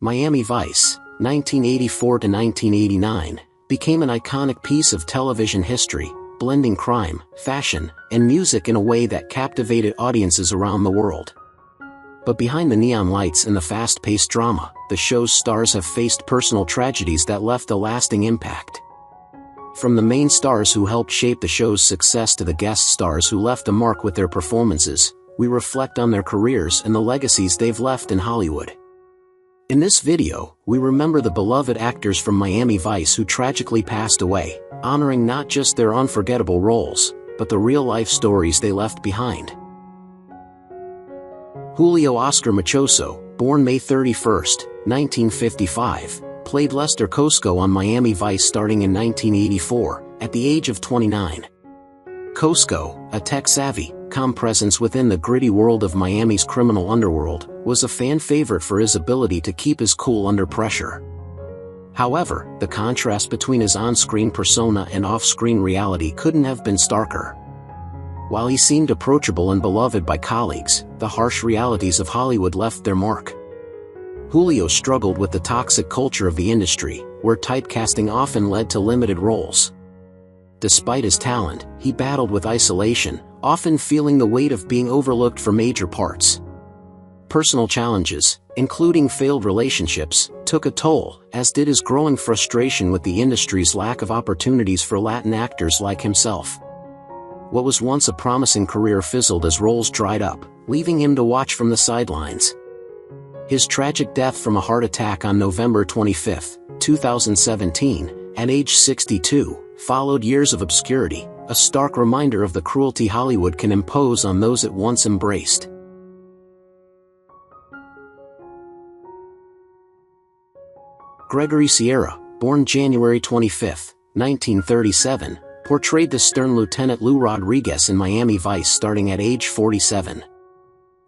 Miami Vice, 1984 to 1989, became an iconic piece of television history, blending crime, fashion, and music in a way that captivated audiences around the world. But behind the neon lights and the fast-paced drama, the show's stars have faced personal tragedies that left a lasting impact. From the main stars who helped shape the show's success to the guest stars who left a mark with their performances, we reflect on their careers and the legacies they've left in Hollywood. In this video, we remember the beloved actors from Miami Vice who tragically passed away, honoring not just their unforgettable roles, but the real-life stories they left behind. Julio Oscar Machoso, born May 31, 1955, played Lester Cosco on Miami Vice starting in 1984, at the age of 29. Cosco, a tech-savvy, calm presence within the gritty world of Miami's criminal underworld, was a fan favorite for his ability to keep his cool under pressure. However, the contrast between his on-screen persona and off-screen reality couldn't have been starker. While he seemed approachable and beloved by colleagues, the harsh realities of Hollywood left their mark. Julio struggled with the toxic culture of the industry, where typecasting often led to limited roles. Despite his talent, he battled with isolation, often feeling the weight of being overlooked for major parts. Personal challenges, including failed relationships, took a toll, as did his growing frustration with the industry's lack of opportunities for Latin actors like himself. What was once a promising career fizzled as roles dried up, leaving him to watch from the sidelines. His tragic death from a heart attack on November 25, 2017, at age 62, followed years of obscurity, a stark reminder of the cruelty Hollywood can impose on those it once embraced. Gregory Sierra, born January 25, 1937, portrayed the stern Lieutenant Lou Rodriguez in Miami Vice starting at age 47.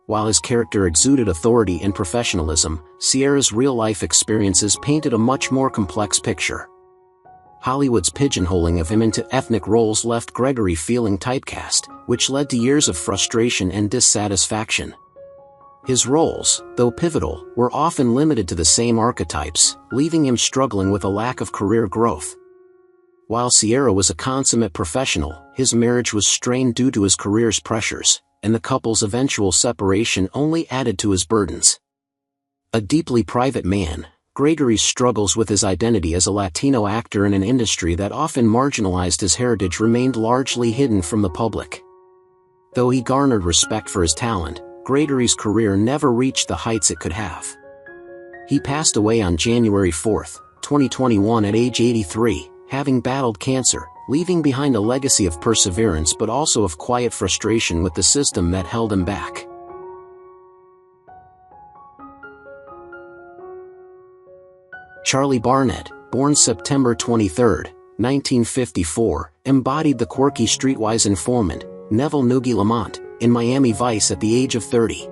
While his character exuded authority and professionalism, Sierra's real-life experiences painted a much more complex picture. Hollywood's pigeonholing of him into ethnic roles left Gregory feeling typecast, which led to years of frustration and dissatisfaction. His roles, though pivotal, were often limited to the same archetypes, leaving him struggling with a lack of career growth. While Sierra was a consummate professional, his marriage was strained due to his career's pressures, and the couple's eventual separation only added to his burdens. A deeply private man, Gregory struggles with his identity as a Latino actor in an industry that often marginalized his heritage remained largely hidden from the public. Though he garnered respect for his talent, Gregory's career never reached the heights it could have. He passed away on January 4, 2021 at age 83, having battled cancer, leaving behind a legacy of perseverance but also of quiet frustration with the system that held him back. Charlie Barnett, born September 23, 1954, embodied the quirky streetwise informant, Neville Noogie Lamont, in Miami Vice at the age of 30.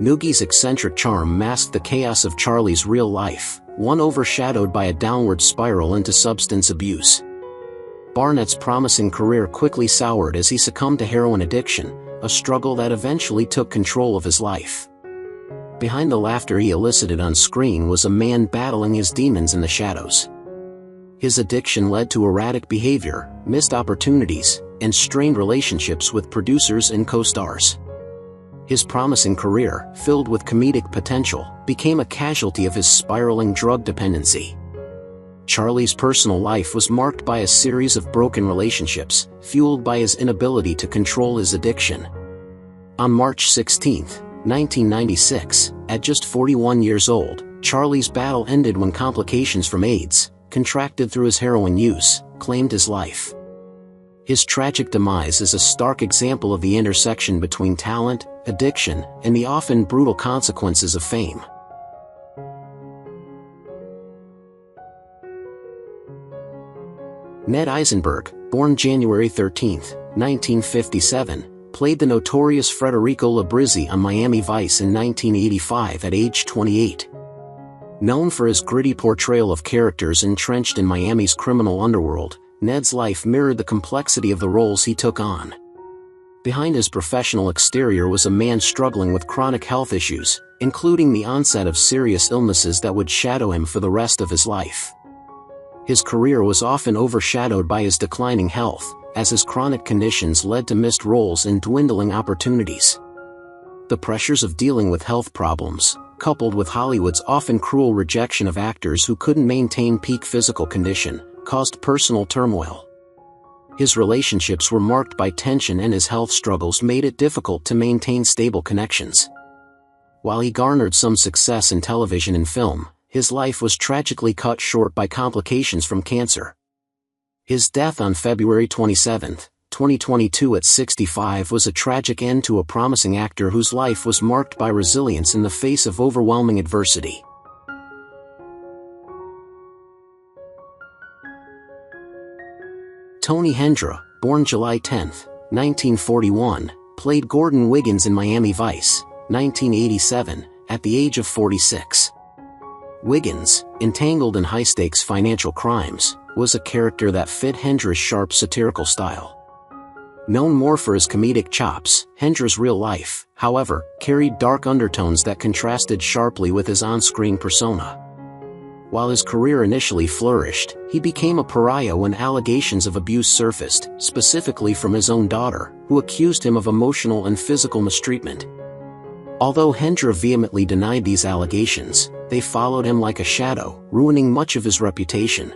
Noogie's eccentric charm masked the chaos of Charlie's real life, one overshadowed by a downward spiral into substance abuse. Barnett's promising career quickly soured as he succumbed to heroin addiction, a struggle that eventually took control of his life. Behind the laughter he elicited on screen was a man battling his demons in the shadows. His addiction led to erratic behavior, missed opportunities, and strained relationships with producers and co-stars. His promising career, filled with comedic potential, became a casualty of his spiraling drug dependency. Charlie's personal life was marked by a series of broken relationships, fueled by his inability to control his addiction. On March 16, 1996, at just 41 years old, Charlie's battle ended when complications from AIDS, contracted through his heroin use, claimed his life. His tragic demise is a stark example of the intersection between talent, addiction, and the often brutal consequences of fame. Ned Eisenberg, born January 13, 1957, played the notorious Federico Labrizzi on Miami Vice in 1985 at age 28. Known for his gritty portrayal of characters entrenched in Miami's criminal underworld, Ned's life mirrored the complexity of the roles he took on. Behind his professional exterior was a man struggling with chronic health issues, including the onset of serious illnesses that would shadow him for the rest of his life. His career was often overshadowed by his declining health, as his chronic conditions led to missed roles and dwindling opportunities. The pressures of dealing with health problems, coupled with Hollywood's often cruel rejection of actors who couldn't maintain peak physical condition, caused personal turmoil. His relationships were marked by tension and his health struggles made it difficult to maintain stable connections. While he garnered some success in television and film, his life was tragically cut short by complications from cancer. His death on February 27, 2022 at 65 was a tragic end to a promising actor whose life was marked by resilience in the face of overwhelming adversity. Tony Hendra, born July 10, 1941, played Gordon Wiggins in Miami Vice, 1987, at the age of 46. Wiggins, entangled in high-stakes financial crimes, was a character that fit Hendra's sharp satirical style. Known more for his comedic chops, Hendra's real life, however, carried dark undertones that contrasted sharply with his on-screen persona. While his career initially flourished, he became a pariah when allegations of abuse surfaced, specifically from his own daughter, who accused him of emotional and physical mistreatment. Although Hendra vehemently denied these allegations, they followed him like a shadow, ruining much of his reputation.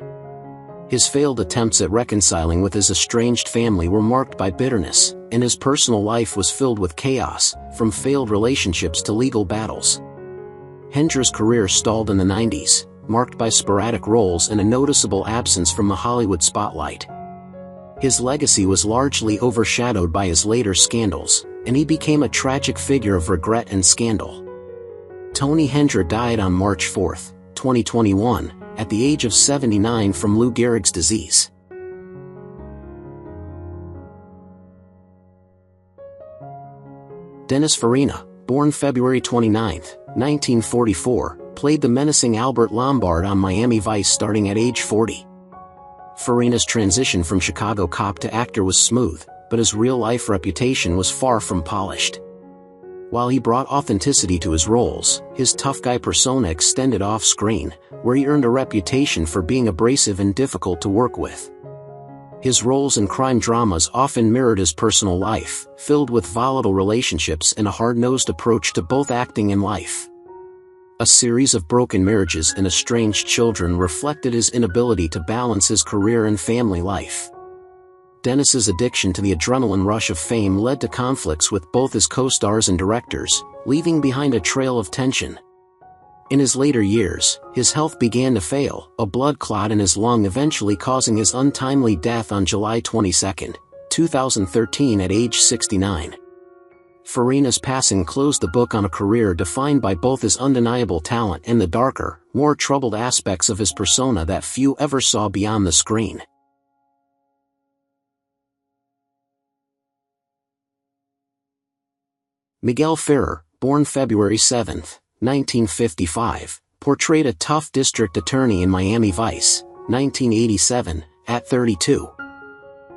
His failed attempts at reconciling with his estranged family were marked by bitterness, and his personal life was filled with chaos, from failed relationships to legal battles. Hendra's career stalled in the 90s, marked by sporadic roles and a noticeable absence from the Hollywood spotlight. His legacy was largely overshadowed by his later scandals, and he became a tragic figure of regret and scandal. Tony Hendra died on March 4, 2021, at the age of 79 from Lou Gehrig's disease. Dennis Farina, born February 29, 1944, played the menacing Albert Lombard on Miami Vice starting at age 40. Farina's transition from Chicago cop to actor was smooth, but his real-life reputation was far from polished. While he brought authenticity to his roles, his tough guy persona extended off-screen, where he earned a reputation for being abrasive and difficult to work with. His roles in crime dramas often mirrored his personal life, filled with volatile relationships and a hard-nosed approach to both acting and life. A series of broken marriages and estranged children reflected his inability to balance his career and family life. Dennis's addiction to the adrenaline rush of fame led to conflicts with both his co-stars and directors, leaving behind a trail of tension. In his later years, his health began to fail, a blood clot in his lung eventually causing his untimely death on July 22, 2013 at age 69. Farina's passing closed the book on a career defined by both his undeniable talent and the darker, more troubled aspects of his persona that few ever saw beyond the screen. Miguel Farah, born February 7, 1955, portrayed a tough district attorney in Miami Vice, 1987, at 32.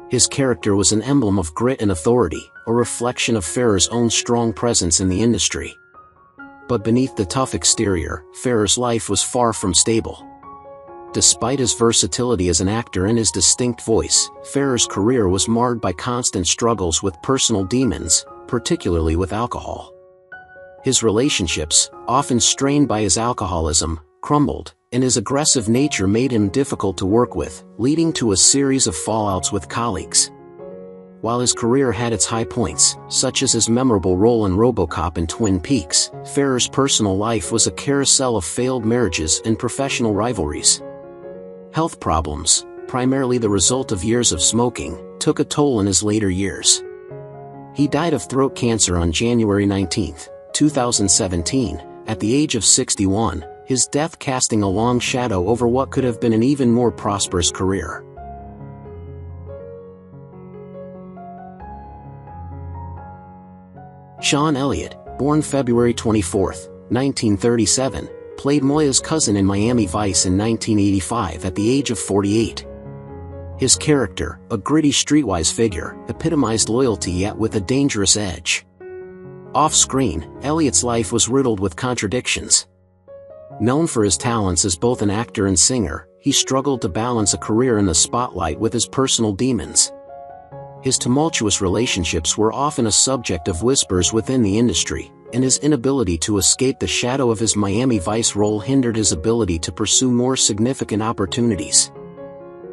His character was an emblem of grit and authority, a reflection of Farah's own strong presence in the industry. But beneath the tough exterior, Farah's life was far from stable. Despite his versatility as an actor and his distinct voice, Farah's career was marred by constant struggles with personal demons, particularly with alcohol. His relationships, often strained by his alcoholism, crumbled, and his aggressive nature made him difficult to work with, leading to a series of fallouts with colleagues. While his career had its high points, such as his memorable role in RoboCop and Twin Peaks, Farah's personal life was a carousel of failed marriages and professional rivalries. Health problems, primarily the result of years of smoking, took a toll in his later years. He died of throat cancer on January 19, 2017, at the age of 61, his death casting a long shadow over what could have been an even more prosperous career. Shaun Elliot, born February 24, 1937, played Moya's cousin in Miami Vice in 1985 at the age of 48. His character, a gritty streetwise figure, epitomized loyalty yet with a dangerous edge. Off-screen, Elliot's life was riddled with contradictions. Known for his talents as both an actor and singer, he struggled to balance a career in the spotlight with his personal demons. His tumultuous relationships were often a subject of whispers within the industry, and his inability to escape the shadow of his Miami Vice role hindered his ability to pursue more significant opportunities.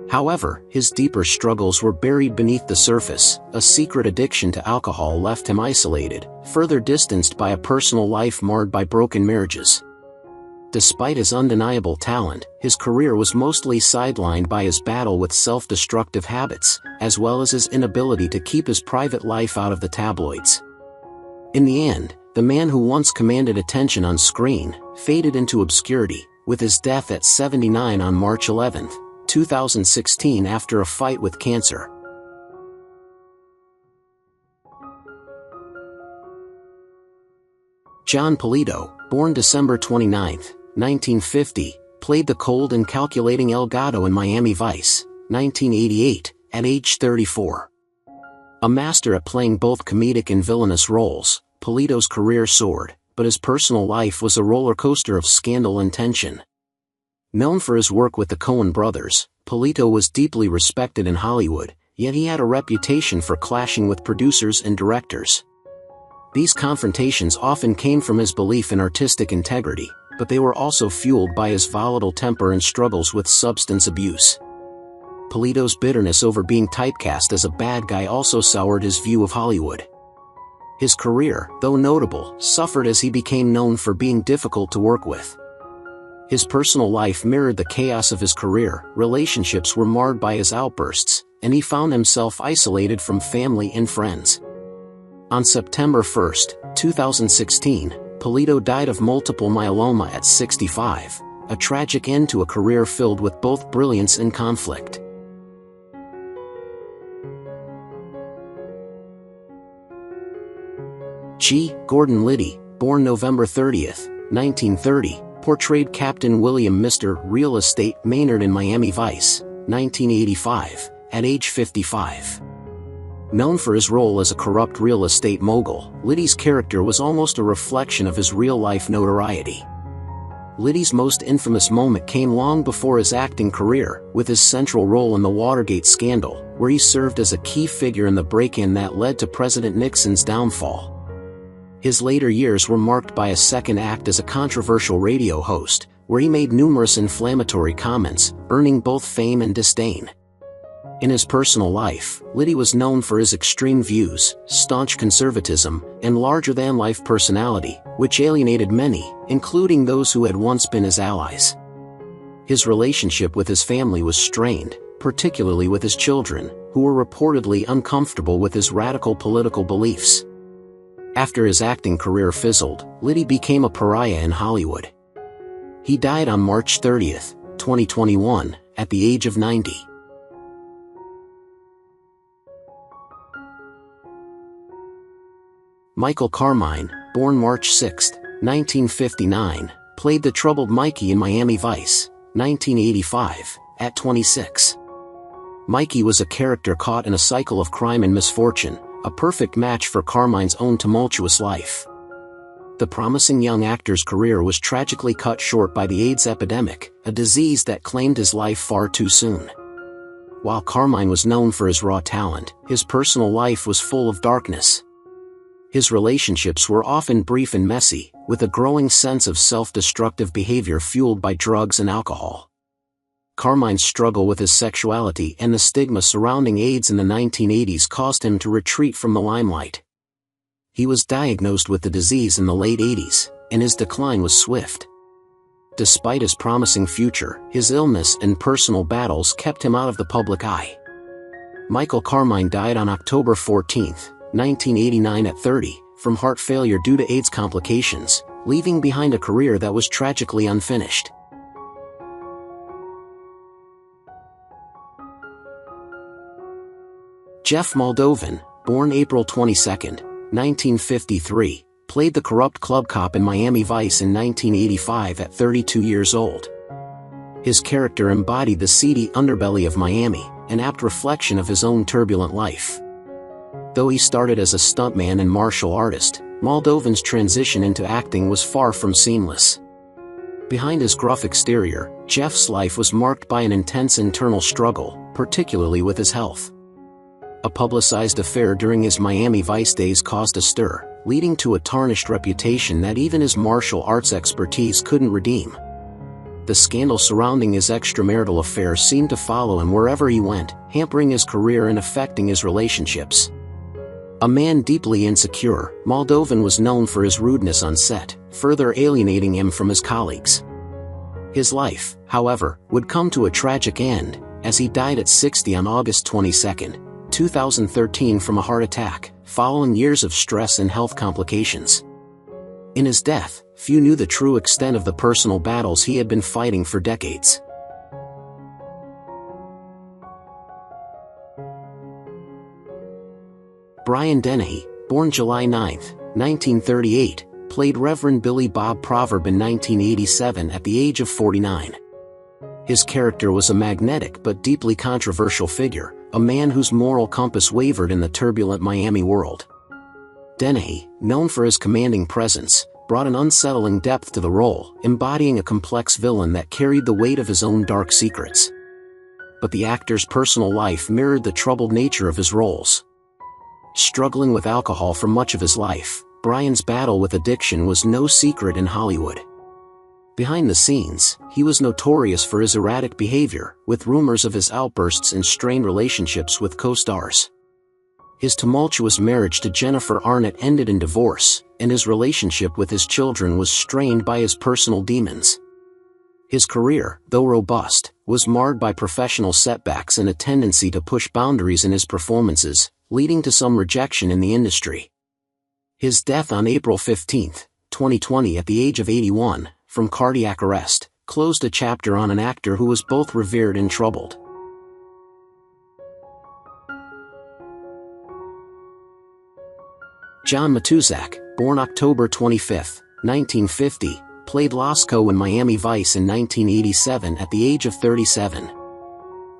However, his deeper struggles were buried beneath the surface. A secret addiction to alcohol left him isolated, further distanced by a personal life marred by broken marriages. Despite his undeniable talent, his career was mostly sidelined by his battle with self-destructive habits, as well as his inability to keep his private life out of the tabloids. In the end, the man who once commanded attention on screen faded into obscurity, with his death at 79 on March 11, 2016 after a fight with cancer. Jon Pledo, born December 29, 1950, played the cold and calculating El Gato in Miami Vice, 1988, at age 34. A master at playing both comedic and villainous roles, Pledo's career soared, but his personal life was a roller coaster of scandal and tension. Known for his work with the Coen brothers, Pledo was deeply respected in Hollywood, yet he had a reputation for clashing with producers and directors. These confrontations often came from his belief in artistic integrity, but they were also fueled by his volatile temper and struggles with substance abuse. Pledo's bitterness over being typecast as a bad guy also soured his view of Hollywood. His career, though notable, suffered as he became known for being difficult to work with. His personal life mirrored the chaos of his career, relationships were marred by his outbursts, and he found himself isolated from family and friends. On September 1, 2016, Pledo died of multiple myeloma at 65, a tragic end to a career filled with both brilliance and conflict. G. Gordon Litty, born November 30, 1930, portrayed Captain William Mr. Real Estate Maynard in Miami Vice, 1985, at age 55. Known for his role as a corrupt real estate mogul, Litty's character was almost a reflection of his real-life notoriety. Litty's most infamous moment came long before his acting career, with his central role in the Watergate scandal, where he served as a key figure in the break-in that led to President Nixon's downfall. His later years were marked by a second act as a controversial radio host, where he made numerous inflammatory comments, earning both fame and disdain. In his personal life, Litty was known for his extreme views, staunch conservatism, and larger-than-life personality, which alienated many, including those who had once been his allies. His relationship with his family was strained, particularly with his children, who were reportedly uncomfortable with his radical political beliefs. After his acting career fizzled, Litty became a pariah in Hollywood. He died on March 30, 2021, at the age of 90. Michael Carmine, born March 6, 1959, played the troubled Mikey in Miami Vice, 1985, at 26. Mikey was a character caught in a cycle of crime and misfortune, a perfect match for Carmine's own tumultuous life. The promising young actor's career was tragically cut short by the AIDS epidemic, a disease that claimed his life far too soon. While Carmine was known for his raw talent, his personal life was full of darkness. His relationships were often brief and messy, with a growing sense of self-destructive behavior fueled by drugs and alcohol. Carmine's struggle with his sexuality and the stigma surrounding AIDS in the 1980s caused him to retreat from the limelight. He was diagnosed with the disease in the late 80s, and his decline was swift. Despite his promising future, his illness and personal battles kept him out of the public eye. Michael Carmine died on October 14, 1989 at 30, from heart failure due to AIDS complications, leaving behind a career that was tragically unfinished. Jeff Maldoven, born April 22, 1953, played the corrupt club cop in Miami Vice in 1985 at 32 years old. His character embodied the seedy underbelly of Miami, an apt reflection of his own turbulent life. Though he started as a stuntman and martial artist, Maldoven's transition into acting was far from seamless. Behind his gruff exterior, Jeff's life was marked by an intense internal struggle, particularly with his health. A publicized affair during his Miami Vice days caused a stir, leading to a tarnished reputation that even his martial arts expertise couldn't redeem. The scandal surrounding his extramarital affair seemed to follow him wherever he went, hampering his career and affecting his relationships. A man deeply insecure, Maldoven was known for his rudeness on set, further alienating him from his colleagues. His life, however, would come to a tragic end, as he died at 60 on August 22, 2013 from a heart attack, following years of stress and health complications. In his death, few knew the true extent of the personal battles he had been fighting for decades. Brian Dennehy, born July 9, 1938, played Reverend Billy Bob Proverb in 1987 at the age of 49. His character was a magnetic but deeply controversial figure, a man whose moral compass wavered in the turbulent Miami world. Dennehy, known for his commanding presence, brought an unsettling depth to the role, embodying a complex villain that carried the weight of his own dark secrets. But the actor's personal life mirrored the troubled nature of his roles. Struggling with alcohol for much of his life, Brian's battle with addiction was no secret in Hollywood. Behind the scenes, he was notorious for his erratic behavior, with rumors of his outbursts and strained relationships with co-stars. His tumultuous marriage to Jennifer Arnett ended in divorce, and his relationship with his children was strained by his personal demons. His career, though robust, was marred by professional setbacks and a tendency to push boundaries in his performances, leading to some rejection in the industry. His death on April 15, 2020 at the age of 81, from cardiac arrest, closed a chapter on an actor who was both revered and troubled. John Matusac, born October 25, 1950, played Lasco in Miami Vice in 1987 at the age of 37.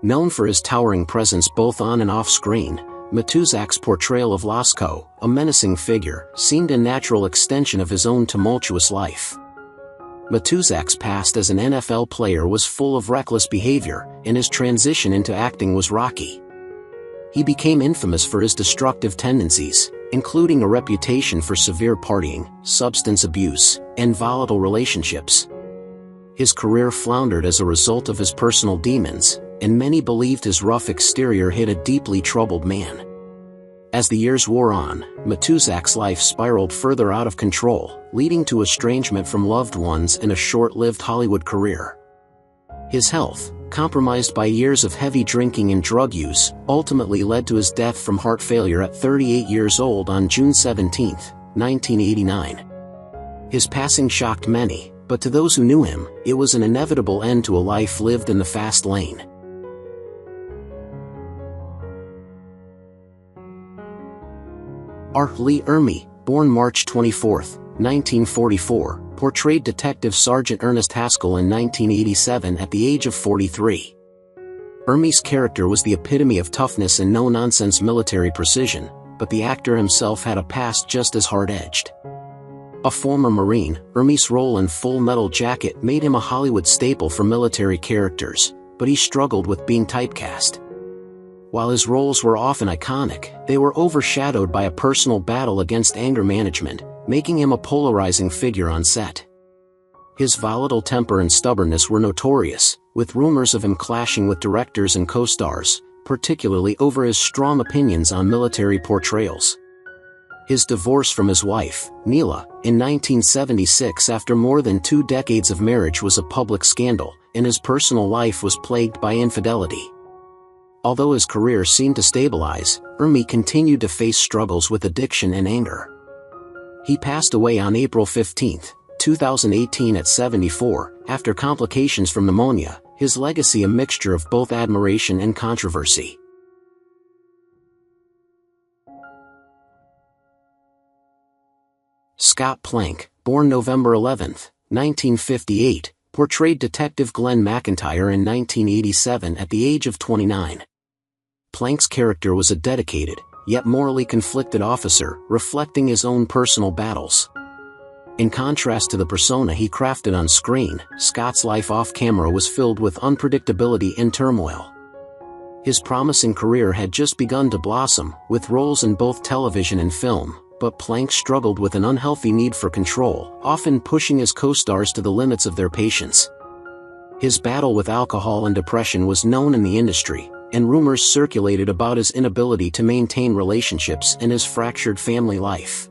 Known for his towering presence both on and off screen, Matusac's portrayal of Lasco, a menacing figure, seemed a natural extension of his own tumultuous life. Matusac's past as an NFL player was full of reckless behavior, and his transition into acting was rocky. He became infamous for his destructive tendencies, including a reputation for severe partying, substance abuse, and volatile relationships. His career floundered as a result of his personal demons, and many believed his rough exterior hid a deeply troubled man. As the years wore on, Matusac's life spiraled further out of control, leading to estrangement from loved ones and a short-lived Hollywood career. His health, compromised by years of heavy drinking and drug use, ultimately led to his death from heart failure at 38 years old on June 17, 1989. His passing shocked many, but to those who knew him, it was an inevitable end to a life lived in the fast lane. R. Lee Ermey, born March 24, 1944, portrayed Detective Sergeant Ernest Haskell in 1987 at the age of 43. Ermey's character was the epitome of toughness and no-nonsense military precision, but the actor himself had a past just as hard-edged. A former Marine, Ermey's role in Full Metal Jacket made him a Hollywood staple for military characters, but he struggled with being typecast. While his roles were often iconic, they were overshadowed by a personal battle against anger management, making him a polarizing figure on set. His volatile temper and stubbornness were notorious, with rumors of him clashing with directors and co-stars, particularly over his strong opinions on military portrayals. His divorce from his wife, Neela, in 1976 after more than 2 decades of marriage was a public scandal, and his personal life was plagued by infidelity. Although his career seemed to stabilize, Ermey continued to face struggles with addiction and anger. He passed away on April 15, 2018 at 74, after complications from pneumonia, his legacy a mixture of both admiration and controversy. Scott Plank, born November 11, 1958, portrayed Detective Glenn McIntyre in 1987 at the age of 29. Plank's character was a dedicated, yet morally conflicted officer, reflecting his own personal battles. In contrast to the persona he crafted on screen, Scott's life off-camera was filled with unpredictability and turmoil. His promising career had just begun to blossom, with roles in both television and film, but Plank struggled with an unhealthy need for control, often pushing his co-stars to the limits of their patience. His battle with alcohol and depression was known in the industry, and rumors circulated about his inability to maintain relationships and his fractured family life.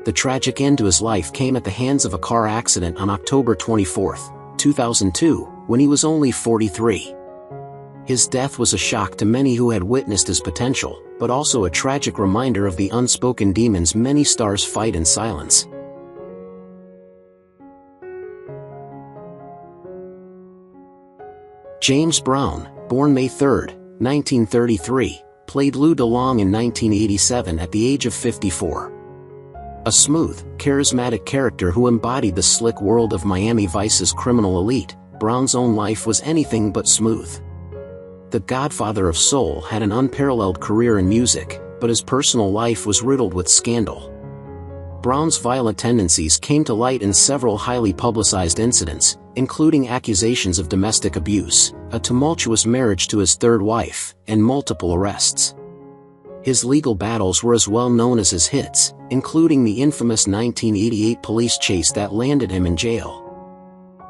The tragic end to his life came at the hands of a car accident on October 24, 2002, when he was only 43. His death was a shock to many who had witnessed his potential, but also a tragic reminder of the unspoken demons many stars fight in silence. James Brown, born May 3, 1933, played Lou DeLong in 1987 at the age of 54. A smooth, charismatic character who embodied the slick world of Miami Vice's criminal elite, Brown's own life was anything but smooth. The godfather of soul had an unparalleled career in music, but his personal life was riddled with scandal. Brown's violent tendencies came to light in several highly publicized incidents, including accusations of domestic abuse, a tumultuous marriage to his third wife, and multiple arrests. His legal battles were as well known as his hits, including the infamous 1988 police chase that landed him in jail.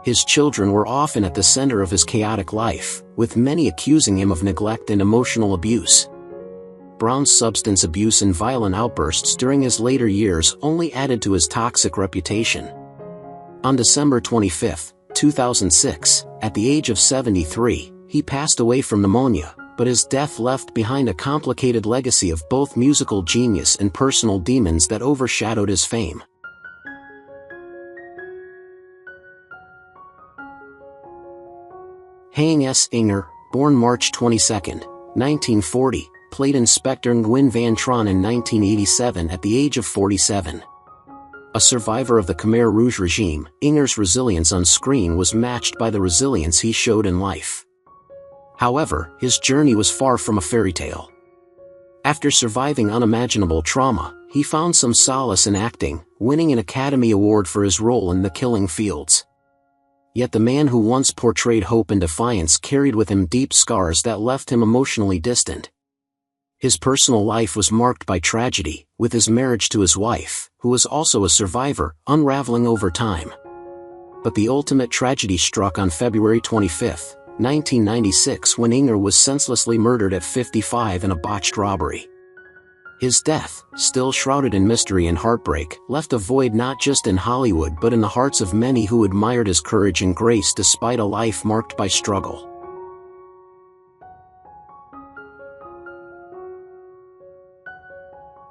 His children were often at the center of his chaotic life, with many accusing him of neglect and emotional abuse. Brown's substance abuse and violent outbursts during his later years only added to his toxic reputation. On December 25, 2006, at the age of 73, he passed away from pneumonia, but his death left behind a complicated legacy of both musical genius and personal demons that overshadowed his fame. Hank S. Inger, born March 22, 1940, played Inspector Nguyen Van Tron in 1987 at the age of 47. A survivor of the Khmer Rouge regime, Inger's resilience on screen was matched by the resilience he showed in life. However, his journey was far from a fairy tale. After surviving unimaginable trauma, he found some solace in acting, winning an Academy Award for his role in The Killing Fields. Yet the man who once portrayed hope and defiance carried with him deep scars that left him emotionally distant. His personal life was marked by tragedy, with his marriage to his wife, who was also a survivor, unraveling over time. But the ultimate tragedy struck on February 25, 1996, when Inger was senselessly murdered at 55 in a botched robbery. His death, still shrouded in mystery and heartbreak, left a void not just in Hollywood but in the hearts of many who admired his courage and grace despite a life marked by struggle.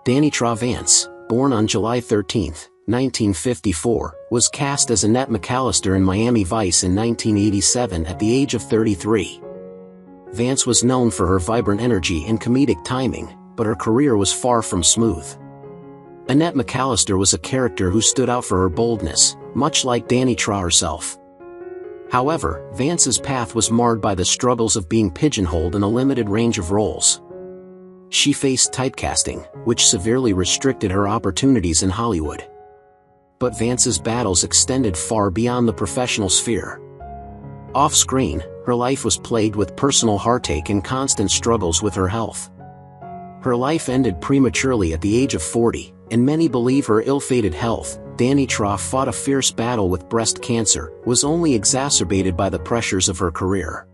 Danny Vance, born on July 13, 1954, was cast as Annette McAllister in Miami Vice in 1987 at the age of 33. Vance was known for her vibrant energy and comedic timing, but her career was far from smooth. Annette McAllister was a character who stood out for her boldness, much like Danny herself. However, Vance's path was marred by the struggles of being pigeonholed in a limited range of roles. She faced typecasting, which severely restricted her opportunities in Hollywood. But Vance's battles extended far beyond the professional sphere. Off-screen, her life was plagued with personal heartache and constant struggles with her health. Her life ended prematurely at the age of 40, and many believe her ill-fated health, Danny fought a fierce battle with breast cancer, was only exacerbated by the pressures of her career.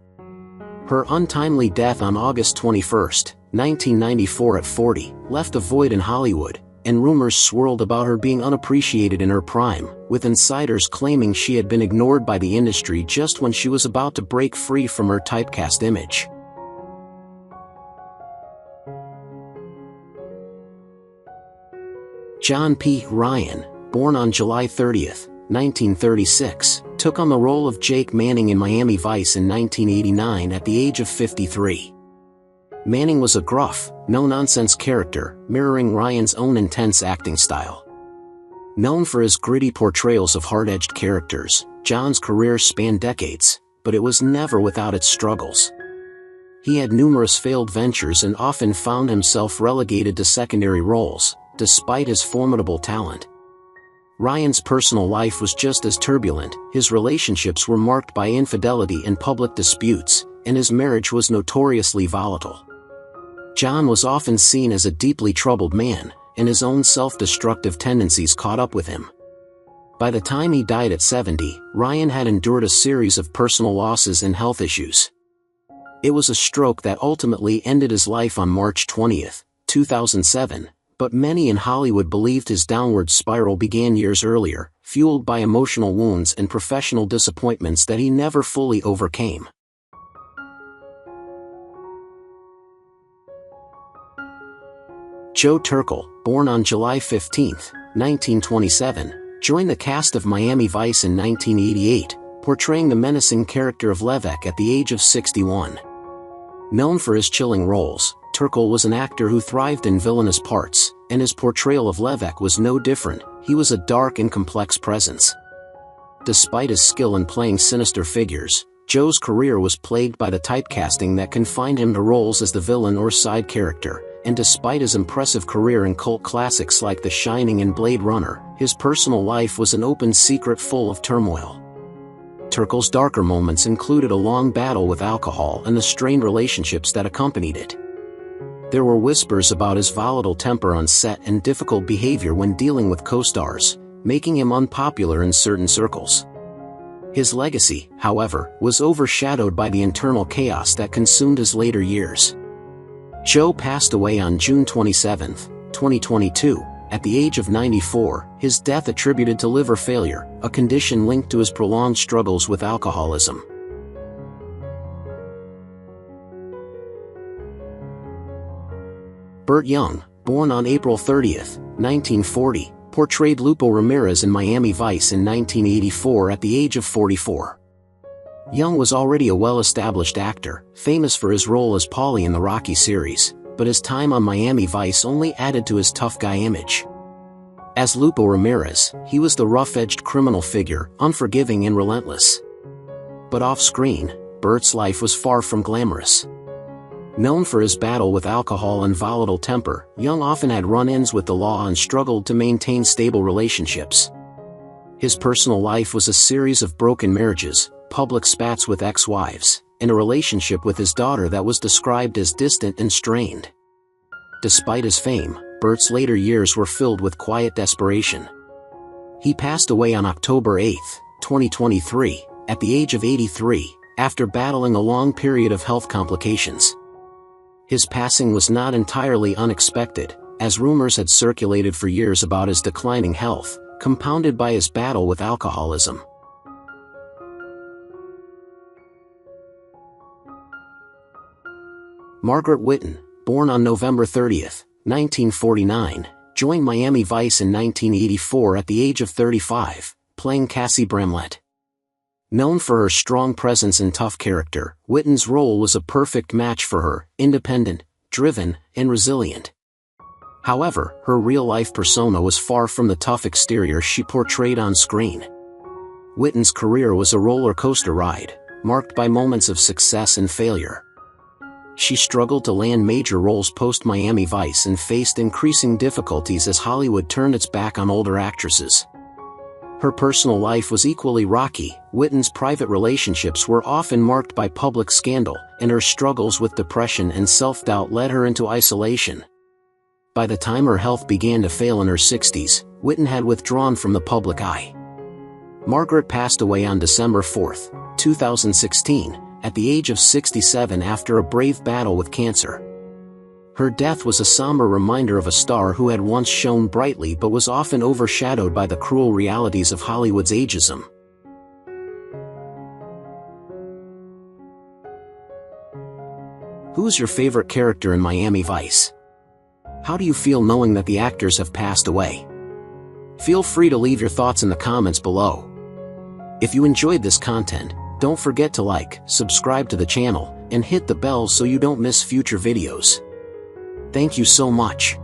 Her untimely death on August 21, 1994 at 40, left a void in Hollywood, and rumors swirled about her being unappreciated in her prime, with insiders claiming she had been ignored by the industry just when she was about to break free from her typecast image. Jon P. Ryan, born on July 30, 1936, took on the role of Jake Manning in Miami Vice in 1989 at the age of 53. Manning was a gruff, no-nonsense character, mirroring Ryan's own intense acting style. Known for his gritty portrayals of hard-edged characters, Jon's career spanned decades, but it was never without its struggles. He had numerous failed ventures and often found himself relegated to secondary roles, despite his formidable talent. Ryan's personal life was just as turbulent. His relationships were marked by infidelity and public disputes, and his marriage was notoriously volatile. Jon was often seen as a deeply troubled man, and his own self-destructive tendencies caught up with him. By the time he died at 70, Ryan had endured a series of personal losses and health issues. It was a stroke that ultimately ended his life on March 20, 2007, but many in Hollywood believed his downward spiral began years earlier, fueled by emotional wounds and professional disappointments that he never fully overcame. Joe Turkl, born on July 15, 1927, joined the cast of Miami Vice in 1988, portraying the menacing character of Levesque at the age of 61. Known for his chilling roles, Turkl was an actor who thrived in villainous parts, and his portrayal of Levesque was no different. He was a dark and complex presence. Despite his skill in playing sinister figures, Joe's career was plagued by the typecasting that confined him to roles as the villain or side character, and despite his impressive career in cult classics like The Shining and Blade Runner, his personal life was an open secret full of turmoil. Turkl's darker moments included a long battle with alcohol and the strained relationships that accompanied it. There were whispers about his volatile temper on set and difficult behavior when dealing with co-stars, making him unpopular in certain circles. His legacy, however, was overshadowed by the internal chaos that consumed his later years. Joe passed away on June 27, 2022, at the age of 94, his death attributed to liver failure, a condition linked to his prolonged struggles with alcoholism. Bert Young, born on April 30, 1940, portrayed Lupo Ramirez in Miami Vice in 1984 at the age of 44. Young was already a well-established actor, famous for his role as Paulie in the Rocky series, but his time on Miami Vice only added to his tough guy image. As Lupo Ramirez, he was the rough-edged criminal figure, unforgiving and relentless. But off-screen, Bert's life was far from glamorous. Known for his battle with alcohol and volatile temper, Young often had run-ins with the law and struggled to maintain stable relationships. His personal life was a series of broken marriages, public spats with ex-wives, and a relationship with his daughter that was described as distant and strained. Despite his fame, Bert's later years were filled with quiet desperation. He passed away on October 8, 2023, at the age of 83, after battling a long period of health complications. His passing was not entirely unexpected, as rumors had circulated for years about his declining health, compounded by his battle with alcoholism. Margaret Whitten, born on November 30, 1949, joined Miami Vice in 1984 at the age of 35, playing Cassie Bramlett. Known for her strong presence and tough character, Whitten's role was a perfect match for her, independent, driven, and resilient. However, her real-life persona was far from the tough exterior she portrayed on screen. Whitten's career was a roller coaster ride, marked by moments of success and failure. She struggled to land major roles post-Miami Vice and faced increasing difficulties as Hollywood turned its back on older actresses. Her personal life was equally rocky. Whitten's private relationships were often marked by public scandal, and her struggles with depression and self-doubt led her into isolation. By the time her health began to fail in her 60s, Whitten had withdrawn from the public eye. Margaret passed away on December 4, 2016, at the age of 67 after a brave battle with cancer. Her death was a somber reminder of a star who had once shone brightly but was often overshadowed by the cruel realities of Hollywood's ageism. Who's your favorite character in Miami Vice? How do you feel knowing that the actors have passed away? Feel free to leave your thoughts in the comments below. If you enjoyed this content, don't forget to like, subscribe to the channel, and hit the bell so you don't miss future videos. Thank you so much.